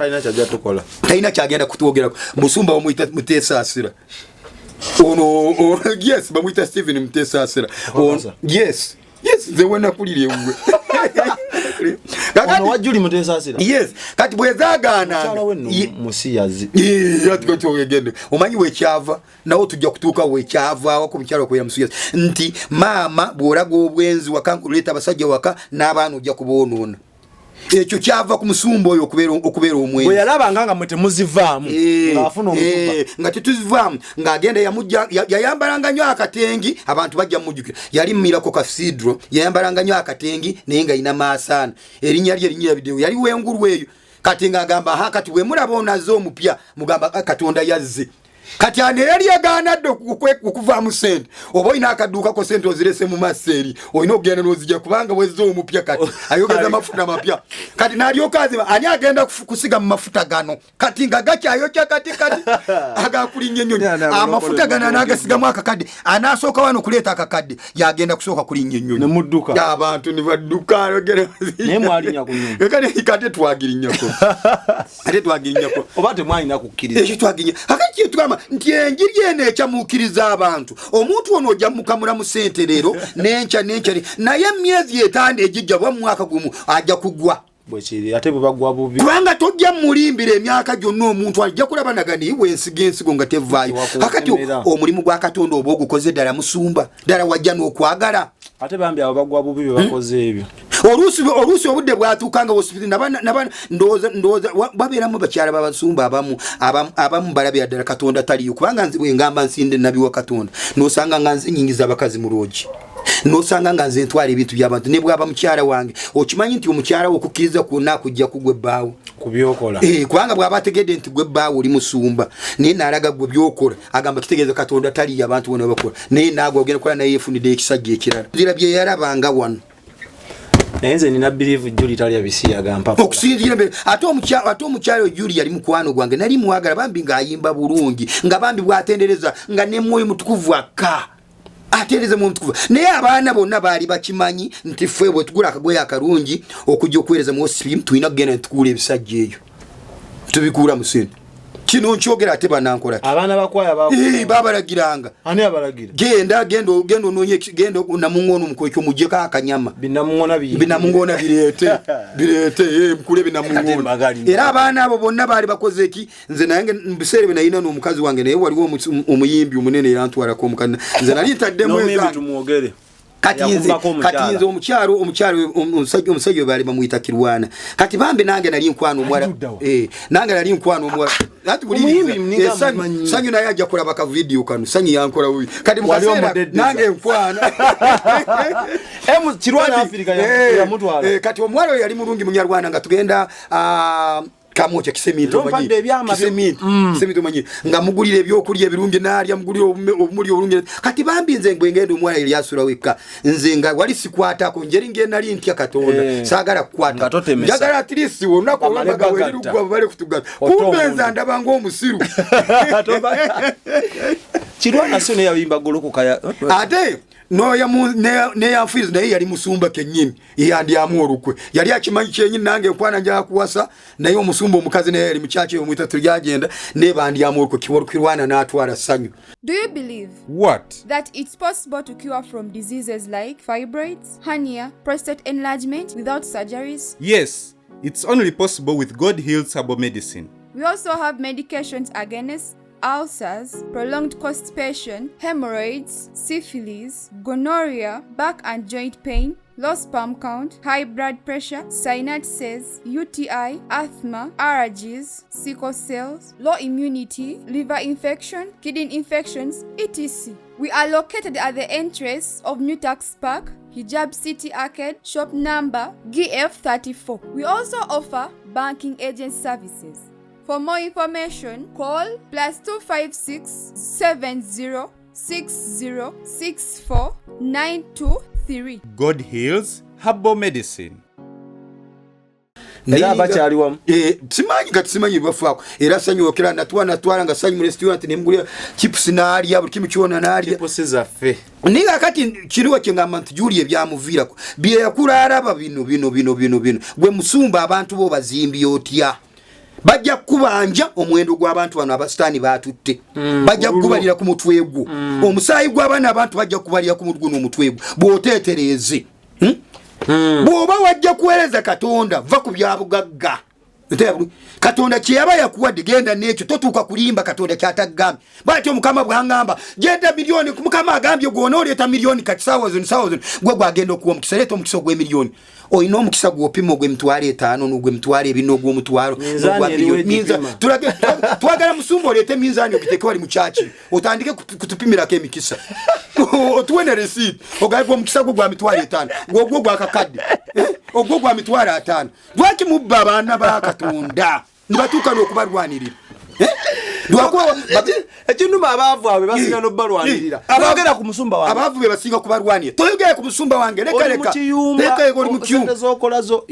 talina kyagenda kutwogerako musumba omuyita mutesasira ono yes bamwita Steven Mtesasira yes they wena kulire uwe ono wajuli Mtesasira yes kati bwezagana musiyazi yatiko yegende omanyi wekyava nawo tujja kutuuka wekyava wako mukyalo ko ya musiyazi nti mama bworago obwenzi wakankuleta abasajja waka n'abaana ojja kubonona ekyo kyava ku musumba oyo okubeera omwenzi bwe yalaba nganga mwete muzivaamu ngafuna omutuba nga tetuzivaamu ng'agenda yayambalanga nnyo akatengi abantu bajja mujjukira yali mmirako kasidro yayambalanga nnyo akatengi naye nga ina maasaana erinnya lye video yali wengulu eyo kati ng'agamba kati bwe mulaba onaze omupya mugamba katonda yazze kati ane yali yagaanadde okuvaamu sente oba olina akaduuka ko sente ozirese mu masseeri olina okugenda n'ozijja kubanga wezze omupya kati ayogeza amafuta mapya kati n'alyoka azima ani agenda kusiga mu mafuta gano kati nga gakyayokya kati agakulinya ennyonyi amafuta gano anaagasigamu akakadde anaasooka wano okuleeta akakadde yagenda kusooka kulinya ennyonyi nemudduka abantu ne badduka naye mwalinya ku nyonyi kati twagirinyako oba temwalina kukkiriza ekyo twagirinya akati tugamba nti enjiri eno ekyamukiriza abantu omuntu ono ojja mukamula mu sente leero n'enkya naye emyezi etaano egijja bwa mwaka gumu ajja kugwa bwekiri ate bwe bagwa bubi kubanga tojja mulimbira emyaka gyonna omuntu ajja kulaba nagani wensiga ensigo nga tevaayo akati omulimu gwa Katonda oba ogukoze ddala musumba ddala wajja n'okwagala ate bambi abo bagwa bubi bwe bakoze ebyo oluusi obudde bwatuukanga hospitali ndowooza babeeramu bakyala babasumba abamu balabira ddala Katonda taliyo kubanga nze ngamba nsinde nabi wa Katonda n'osanga nga nze nyingiza abakazi mu loogi n'osanga nga nze ntwala ebintu by'abantu ne bwaba mukyala wange okimanyi nti omukyala wo okukkiriza kwonna kujja kugwa ebbaawo ku byokola kubanga bw'aba ategedde nti gwe ebbaawo oli musumba naye n'alaga gwe byokola agamba kitegeeza Katonda taliyo abantu bona bakola naye naagwe ogenda kukola naye yeefunidde ekisajja ekirala zira bye yalabanga wano naye nze nina believe Juli talya bisiyaga mpapa okusinziira mbere ate omukyalo Juli yali mukwano gwange nali mwagala bambi ng'ayimba bulungi nga bambi bw'atendereza nga ne mwoyo mutukuvu akka atereze mu mtukuva naye abaana bonna baali bakimanyi nti ffe bwe tugula akagoye akalungi okujja okuweereza mu hospital tulina kugenda tukuula ebisajja eyo tubikuula mu sente kino nkyogera ate banankola abaana bakwaya babalagiranga ani abalagira genda ononye genda namungono mukwekyo mujjeko akanyama binamungona bireete mukule binamungona era abaana abo bonna baali bakoze eki nze nange mbiseere bwe nalina n'omukazi wange naye waliwo omuyimbi omunene era ntwalako omukana nze nali ntaddemu tumwogere kati nze omusajja baali bamuyita Kirwana kati bambe nange nali nkwano omwala nange nali nkwano omwala ati buli sanyu naye ajja kulaba ka video kano sanyu yankola bubi kati mukaseera nange nkwano Kirwana Afrika ya mutwala kati omwala yali mulungi munyarwanda nga tugenda kamocha kiseminto manyi nga mugulira ebyokulya ebirungi nalya mugulira obumuli obulungi kati bambi nze ngwengendo omwala yali asula weka nze nga wali sikwatako njeri ngenda nali ntya Katonda sagala kukwata njagala at least wonako olwabaga welirugwa bale kutugana kumbe nze ndabanga omusiru Kirwana sio ne yabimba goloku kaya ate no ya ne ya fiz naye yali musumba kenyini yandi amorukwe yali akimanyi kyenyini nange kwana nja kuwasa naye omusumba omukazi naye yali muchache omwita tulyagenda ne bandi amorukwe Kirwana natwala sanyu. Do you believe that it's possible to cure from diseases like fibroids, hernia, prostate enlargement without surgeries? Yes, it's only possible with God Heals Herbal Medicine. We also have medications against ulcers, prolonged constipation, hemorrhoids, syphilis, gonorrhea, back and joint pain, low sperm count, high blood pressure, sinuses, UTI, asthma, allergies, sickle cells, low immunity, liver infection, kidney infections, etc. We are located at the entrance of New Tax Park, Hijab City Arcade, shop number GF34. We also offer banking agent services. For more information, call +256 70 60 64 923. God Heals Herbal Medicine. Era bakyaliwamu simanyi bafaako era sanyu okera natwala nga sanyu mu restaurant nemugulira chips naalya buli kimu kiwona naalya chips zaffe niga kati kiriwo kyengamba nti Julie ebyamuviirako bye yakula araba bino gwe musumba abantu bo bazimbi otya bajja kubanja omwendo gw'abantu bano abasitaani batutte bajja kubalira ku mutwegwo omusaayi gw'abaana abantu bajja kubalira ku mutwe n'omutwegwo bw'oteetereze bw'oba wajja kuweereza Katonda va ku byabugagga Katonda kyeyaba yakuwadde genda n'ekyo totuuka kulimba Katonda kyatagambye bwatyo Mukama bwangamba genda milioni Mukama agambye gw'onooleeta milioni kati saawa zino gwe gwagenda okuwa omukisa leeta omukisa ogw'emilioni oyina omukisa gw'opima ogw'emitwalo 5 n'ogw'emitwalo 2 n'ogw'omutwalo twagala musumba oleete minzaani ogiteeke wali mu kyaki otandike kutupimirako emikisa otuwe ne receipt ogaye omukisa gwo gwa mitwalo 5 gw'ogwo gwakakadde ogwo gwa mitwalo 5 lwaki mubba abaana ba Katonda nibatuuka n'okubalwanirira ekinuma abaavu abo basinga n'obalwanirira abagera ku musumba wange abaavu be basinga kubalwanira toyogera ku musumba wange leka oli mu kiyumba zokolazo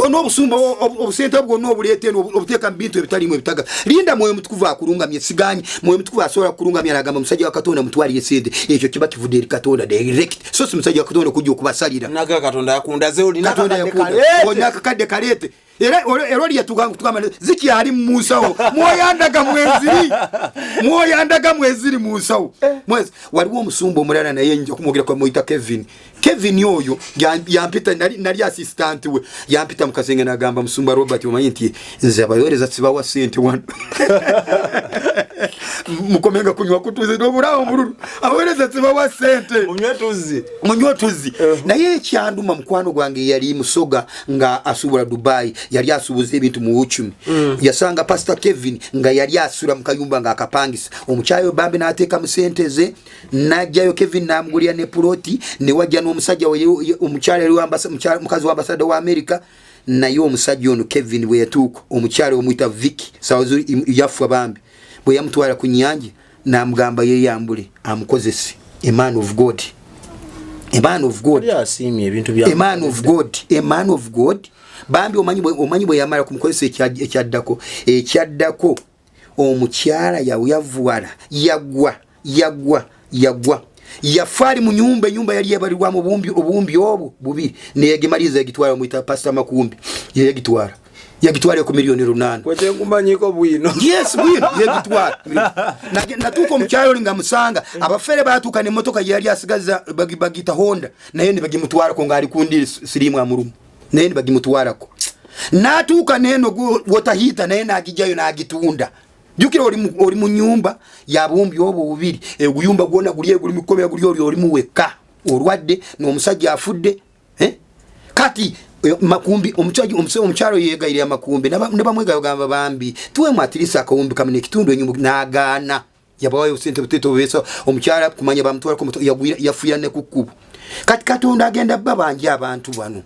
n'obusumba obusente obwo n'obuleete obuteeka mu bintu ebitalimu ebitaga linda mwoyo mutukuvu akulungamye siganyi mwoyo mutukuvu asobola kulungamya n'agamba musajja wa Katonda mutwalire sente ekyo kiba kivudde eri Katonda direct so si musajja wa Katonda okujja okubasalira naga Katonda yakundaze olina akakadde kaleete era lya tugamba zikyali mu nsawo mwoyandaga mweziri mu nsawo mwezi waliwo omusumba omulala naye nja kumwogera kwa muyita Kevin oyo yampita nali assistant we yampita mukasenge n'agamba musumba Robert omanyi nti nze abayolereza sibawa sente wano mukomenga kunywa kutuze n'obulawo omululu abayolereza sibawa sente munywe tuzi naye ekyanduma mukwano gwange yali musoga nga asubula Dubai yali asubuza ebintu mu uchumi yasanga Pastor Kevin nga yali asula mu kayumba nga akapangisa omukyayo bambe n'ateeka mu sente ze najjayo Kevin n'amugulira ne ploti ne wajja n'omusajja omukyala yali mukazi wa ambasada wa America naye omusajja ono Kevin bwe yatuuka omukyala omuyita Vicky sawazuri yafa bambi bwe yamutwala ku nnyanja n'amugamba yeyambule amukozese a man of God bambi omanyi bwe yamala kumukozesa ekyaddako omukyala yavuwala yagwa yafari mu nyumba yali yabalirwa mu obumbi obu bubi ne yagemaliza yagitwara mu ita Pastor Makumbi yagitwara ku miliyoni 8 kwete ngumanyiko bwino yes bwino yagitwara natuko mukyayo linga musanga abafere batuka ne motoka yali asigaza bagita Honda naye ne bagimutwara ko ngali kundi sirimu amurumu naye ne bagimutwara ko natuka neno wotahita naye nagijayo nagitunda jukira oli mu nyumba ya bumbi obo bubiri eguyumba gwona guliye guli mikobera guli oli muweka olwadde no musajja afudde kati Makumbi omuchalo yega ile Makumbi ne bamwega gamba bambi tuwe matirisa akawumbi kamene kitundu enyumba nagana yabayo sente buteto beso omuchala kumanya bamutwala ko yafuyane kukubu kati katonda agenda babanje abantu bano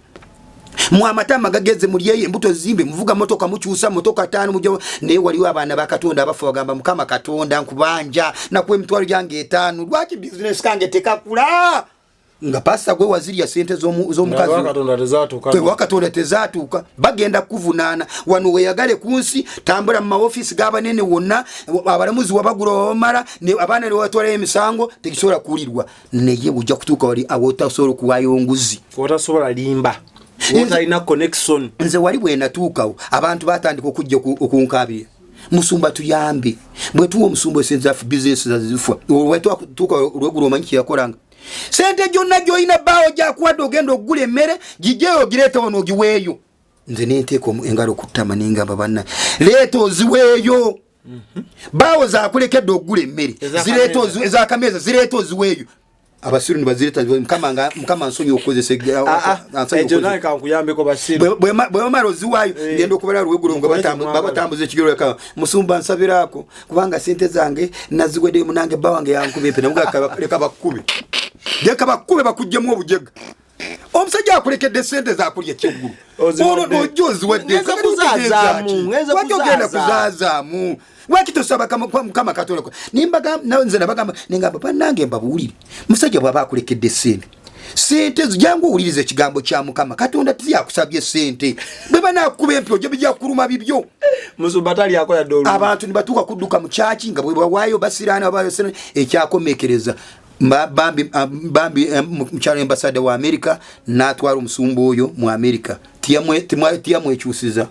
Muamatama gageze muri yeye mbuto zimbe muvuga motoka mucyusa motoka 5 mujyo ne waliwa abana bakatonda abafu bagamba mukama katonda nkubanja nakwe mtwalo jange 5 lwaki business kange tekakula nga pasta gwe waziri ya sente zo mukazi wakatonda tezatuka bagenda kuvunana wano weyagale kunsi tambula mu office gabanene wonna abalamuzi wabagula omara ne abana ne watwala emisango tekisobola kulirwa neye bujja kutuka wali awota soro kuwayonguzi otasobola limba Wota ina connection nze wali bwena tukawo abantu batandika okujja okunkabira musumba tuyambe bwe tuwo musumba senza business zazifa wetu tuka olwegulu omanyi yakolanga sente jonna joina bawo ja kuwadde ogenda ogule emmere gijeyo gireta wono giweeyo nze nenteko engalo kutama ninga babanna leto ziweeyo bawo za kulekedde ogule emmere zireto za kameza zireto ziweeyo abasiru ni bazireta mkama nsonyi okozese ejo naye kankuyambe ko basiru bwe maro ziwayo ngendo kubala rwegulu ngo babatambuze kigero ka musumba nsabirako kubanga sente zange nazigwede munange bawange yankubepe namuga leka bakube deka bakube bakujjemu obujega omusajja akulekedde sente za kulya kyegulu ono ojozi wadde kuzazamu wakito saba kama katole nimbaga nawenze nabagamba ningamba banange mbabulire musajja bwaba akulekedde sente jangu ulirize kigambo kya mukama katonda tiya kusabye sente beba nakuba empyo je bijja kuruma bibyo muzubatali akola dolu abantu nibatuka kuduka mu chachi nga bwe bawayo basirana abayo sene ekyakomekereza bambi mchalo ambassador wa America natwara omusumbo oyo mu America tiyamwe ekyusiza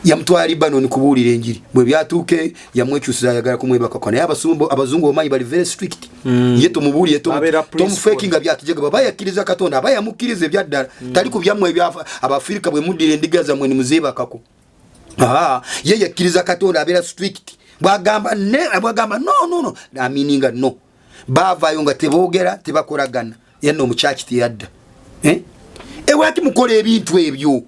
yamtwara Libanon kubulira enjiri bwe byatuke yamwekyusiza yagala kumwebaka kone abazungu omanyi bali very strict yeto mubuli yeto tom faking abyakijega baba yakiriza katonda abaya mukirize byaddala tali kubyamwe ebyafa abafrika bwe mudire ndigaza mwe muziba kako ye yakiriza katonda abera strict bwagamba no amininga no bavayo nga tebogera tebakolagana yenno muchachi tiyadda ewati mukole ebintu ebyo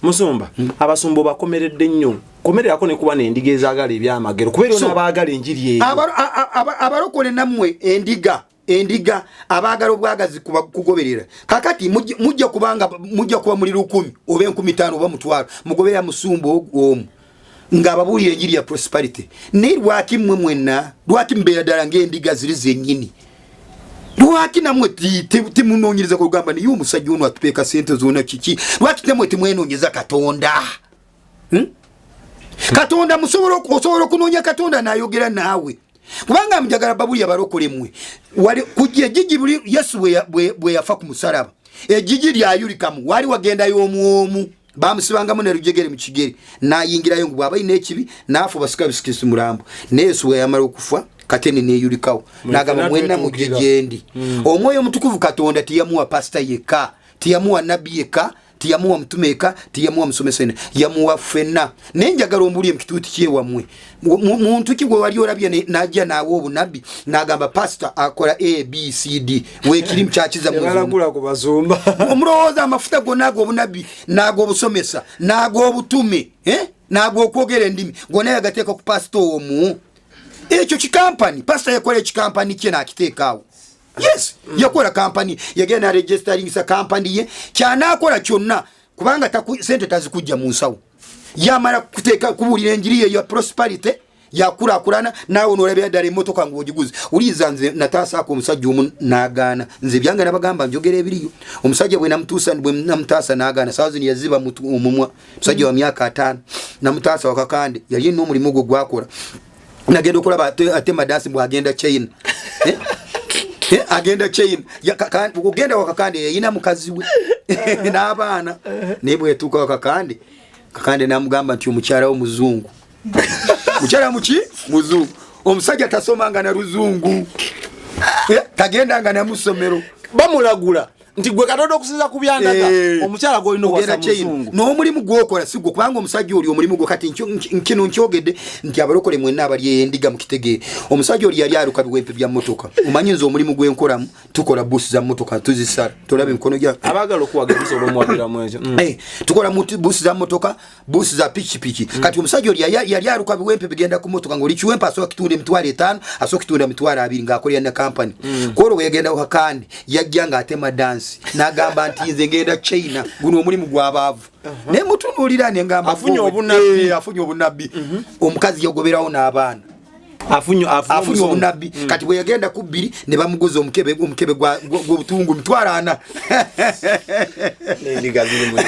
musumba abasumbo bakomeredde nnyo komerera ko ne kuba ne ndiga ezagala ebyamagero kubera ono abaagala enjiri eyo abarokole namwe endiga abagala obwagazi kugoberera kakati mujja kubanga mujja kuba muri 10 oba 15 oba mutwaro mugobera musumbo omu ngababuli enjiri ya prosperity ne lwaki mwenna lwaki mbera dala ngendiga ziri zenyini lwaki namwe timunonyiriza ku rugamba ni yumusajja ono atupeka sente zona kiki lwaki temwe timwenonyeza katonda katonda musobolo kunonya katonda nayogera nawe kubanga mjagala babuli yabarokole mwe wali kujje jiji buli Yesu bwe yafa ku musaraba ejiji lya yulikamu wali wagenda yomu bamusibanga mu nerujegere mu kigere nayingirayo ngo baba ine kibi nafu basika bisikisi murambo Yesu we yamara okufa katene ne yulikawo nagamba mwena mu jejendi omwoyo mutukuvu katonda tiyamuwa pastor yeka tiyamuwa nabi yeka tiyamuwa mtumeka tiyamuwa musomesene yamuwa fenna nenjagala ombuli mkituti kyewamwe muntu kigwe wali olabye najja nawo obunabi nagamba pastor akola ABCD we kiri mchachiza muzumba ko bazumba omroza amafuta gonago obunabi nago obusomesa nago obutume nago okwogera endimi gona yagateka ku pastor omu ekyo kikampani pastor yakola ekikampani kye nakiteekawo yes yakola company yagenda registering sa company ye kyana akola kyonna kubanga sente tazikujja mu nsawo yamara kuteeka kubulira enjiri ya prosperity yakula akulana nawe nolabya dale motoka ngo ogiguze uliza nze natasa ako omusajja omu nagana nze byanga nabagamba njogera ebiriyo omusajja bwe namutasa nagana sawazi yaziba omumwa omusajja wa myaka 5 namutasa wakakande yali no mulimo gwo gwakola nagenda okulaba ate madasi bwagenda China agenda China kugenda wakakande yina mukazi we n'abaana nebwe tuka wakakande kakande namugamba nti omukyala w'omuzungu mukyala muki muzungu omusajja tasomanga na ruzungu tagenda nga namusomero bamulagula nti gwe katodo okusinza ku byandaga omukyala golino wasa muzungu n'omulimu gwokola sigwo kubanga omusajja oli omulimu gwo kati nkino nkyogedde nti abalokole mwenna abali endiga mu kitegere omusajja oli yali aluka biwempe bya motoka omanyi nze omulimu gwenkolamu tukola busi za motoka tuzisala tolaba emikono gya abagala okuwagereza olw'omuwagiramu ekyo tukola busi za motoka busi za pikipiki kati omusajja oli yali aluka biwempe bigenda ku motoka ng'oli kiwempe asobola kitunda emitwalo 5 asobola kitunda emitwalo 2 ng'akolera ne kampani kwolwo bwe yagenda wakakandi yajja ng'atema dansi nagamba nti nze ngenda China guno omulimu gw'abaavu ne mutunuulira ne ngamba afunye obunabbi omukazi yagoberawo n'abaana afunye obunabbi kati bwe yagenda ku 2 ne bamugoza omukebe gw'obutungu mitwalo 4 n'endiga ziri mu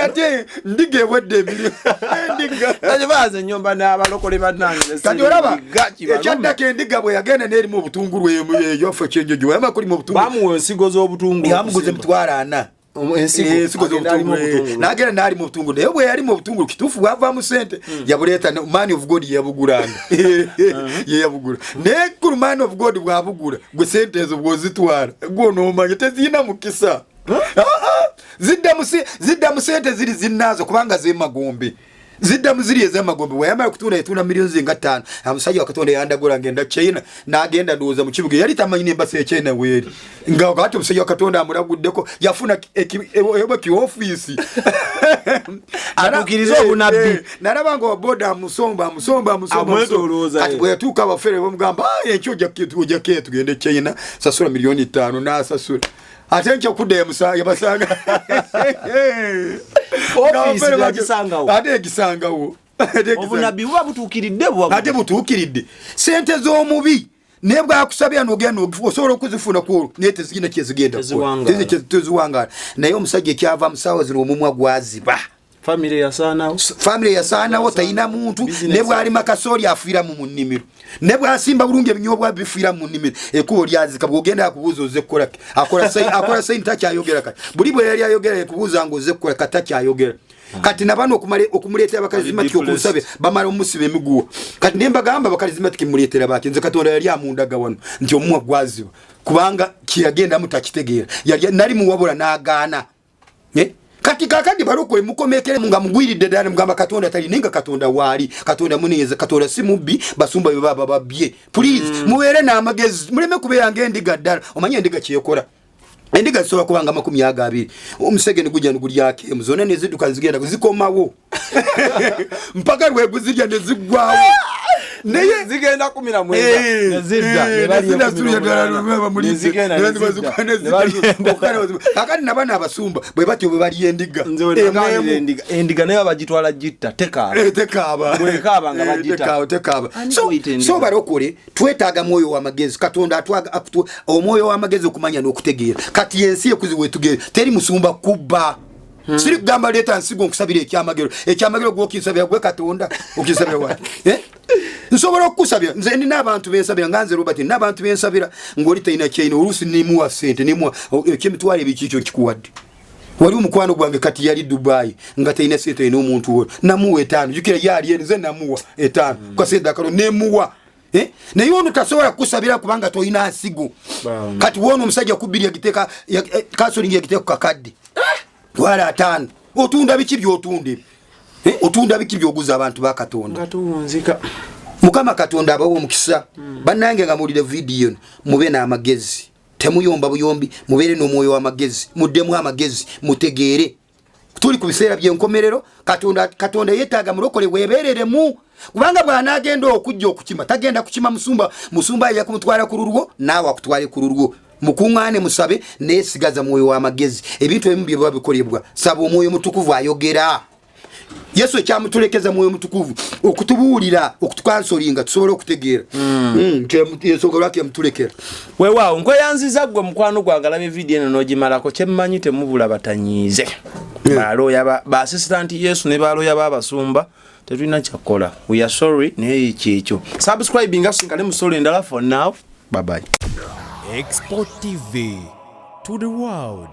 ate ndiga ebwedde ebiri ate baaze ennyumba n'abalokole bannange kati olaba ekyaddako endiga bwe yagenda n'erimu obutungulu eyofe kyenjojo wayama kulimu obutungulu bamuwa ensigo z'obutungulu yamuguza emitwalo 4 ensigo z'obutungulu n'agenda n'ali mu butungulu naye bwe yali mu butungulu kituufu bwavaamu sente yabuleeta man of God yabugulanga ye yabugula naye kulu man of God bwabugula gwe sente ezo bw'ozitwala gwe onoomanya tezirina mukisa zidda mu sente ziri zinnaazo kubanga z'emagombe zidda muziri ez'amagombe wayamala kutunda etunda milioni zinga 5 amusajja wakatonda yandagula ngenda China n'agenda ndowooza mu kibuga yali tamanyi n'embasa ya China weeri nga wakati omusajja wakatonda amulaguddeko yafuna eba kiofisi atukiriza obunabbi nalaba nga waboda amusomba kati bwe yatuuka abafere bamugamba enkyo ojja keya tugende China sasula milioni 5 n'asasula ate nkyo kudda yabasanga ofisi yagisangawo ate egisangawo obunabbi buba butuukiridde ate butuukiridde sente z'omubi naye bwakusabya n'ogenda osobola okuzifuna kwolwo naye tezigenda kyezigenda teziwangala naye omusajja ekyava mu ssaawa zino omumwa gwaziba famire yasaanawo talina muntu ne bw'alima kasooli afiiramu mu nnimiro ne bw'asimba bulungi ebinyobwa bifiira mu nnimiro ekubo lyazika bw'ogenda akubuuza oze kukola akola sayini takyayogera kati buli bwe yali ayogera ekubuuza nga oze kukola kati takyayogera kati nabano okumuleetera abakarismatiki okumusabye bamala omusiba emiguwa kati ne mbagamba abakarismatiki muleetera baki nze katonda yali amundaga wano nti omumwa gwaziba kubanga kyeyagendamu takitegeera nali muwabula n'agaana kati kakadi baroko mukomekere nga mugwiridde ddala mugamba katonda tali ninga katonda waali katonda muniyeze katonda si mubbi basumba bye baba babye please muwere n'amagezi muleme kubeera ng'endiga ddala omanye endiga kyekola endiga zisobola kubanga 20 omusege nigujja nigulyako emuzona nezidduka zigenda zikomawo mpaka lweguzirya nezigwawo naye zigenda 10 kakati nabana abasumba bwe batyo bwe bali endiga endiga naye bagitwala gitta tekaaba so barokole twetaaga mwoyo w'amagezi katonda atwaga omwoyo w'amagezi okumanya n'okutegeera kati yensi ekuziwe tugere teri musumba kubba siri kugamba leeta nsigo nkusabira ekyamagero gw'okinsabira gwe katonda okinsabira wati nsobola okusabira nze ndina abantu bensabira nga nze Robert n'abantu bensabira ng'oli talina kyayina oluusi nemuwa sente nemuwa ekyemitwalo ebikikyo kikuwadde wali omukwano gwange kati yali Dubai nga talina sente talina omuntu we namuwa 5 jukira yali nze namuwa 5 kasente akalo nemuwa naye ono tasobola kusabira kubanga toyina nsigo kati wono omusajja kubiri yagiteeka kasolingi yagiteeka kakadde twala 5 otunda biki byotunde otunda biki byoguza abantu ba katonda ngatuwunzika mukama katonda abawo omukisa bannange nga mulire video mube n'amagezi temuyomba buyombi mubeere n'omwoyo w'amagezi muddemu amagezi mutegeere tuli ku biseera by'enkomerero katonda yeetaaga mulokole weebeereremu kubanga bw'anaagenda okujja okukima tagenda kukima musumba ajja kumutwala ku lulwo naawe akutwale ku lulwo mukuŋŋaane musabe neesigaza mwoyo w'amagezi ebintu ebimu bye biba bikolebwa saba omwoyo mutukuvu ayogera Yesu ekyamutulekeza mwoyo mutukuvu okutubuulira okutukansolinga tusobole okutegeera ensonga yamutulekera weewaawo nkweyanziza ggwe mukwano gwange alaba evidiyo eno n'ogimalako kyemmanyi temubula batanyiize balooya ba assisitanti Yesu ne balooya b'abasumba tetulina kyakola we are sorry naye kyekyo subscribinga sinkale musolo endala for now bye bye Export TV to the world.